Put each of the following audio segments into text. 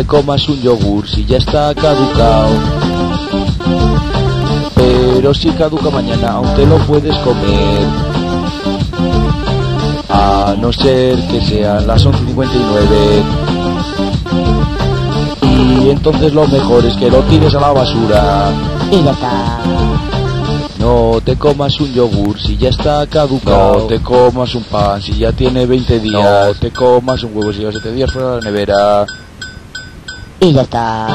te comas un yogur si ya está caducado. Pero si caduca mañana aún te lo puedes comer. A no ser que sean las 11:59. Y entonces lo mejor es que lo tires a la basura. Y ya está. No te comas un yogur si ya está caducado. No te comas un pan si ya tiene 20 días. No te comas un huevo si lleva 7 días fuera de la nevera. Y ya está.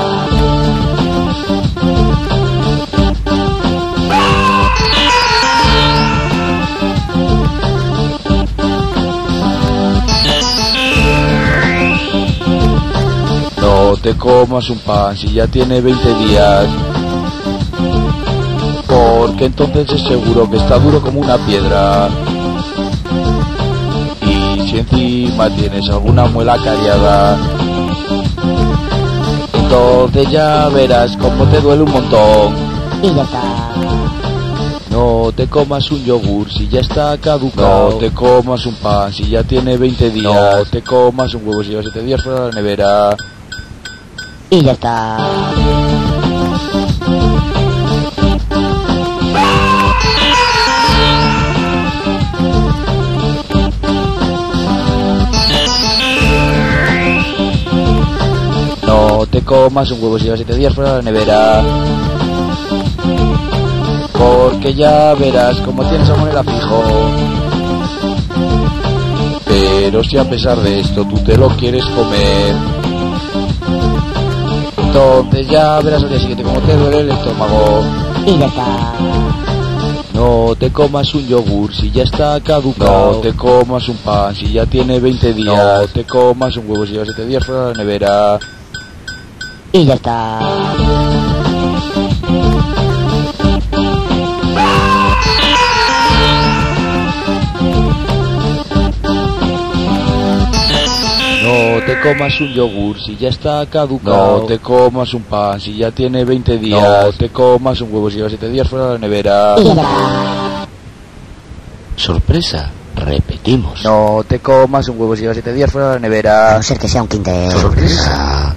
No te comas un pan si ya tiene 20 días. Porque entonces es seguro que está duro como una piedra. Y si encima tienes alguna muela cariada, entonces ya verás cómo te duele un montón. Y ya está. No te comas un yogur si ya está caducado. No te comas un pan si ya tiene 20 días. No te comas un huevo si lleva 7 días fuera de la nevera. Y ya está. No te comas un huevo si lleva 7 días fuera de la nevera. Porque ya verás cómo tienes salmonela fijo. Pero si a pesar de esto tú te lo quieres comer, entonces ya verás al día siguiente cómo te duele el estómago. Y ya está. No te comas un yogur si ya está caducado. No te comas un pan si ya tiene 20 días. No te comas un huevo si lleva 7 días fuera de la nevera. Y ya está. No te comas un yogur si ya está caducado. No te comas un pan si ya tiene 20 días. No te comas un huevo si lleva 7 días fuera de la nevera. Y ya está. Sorpresa, repetimos. No te comas un huevo si lleva 7 días fuera de la nevera. A no ser que sea un Kinder. Sorpresa.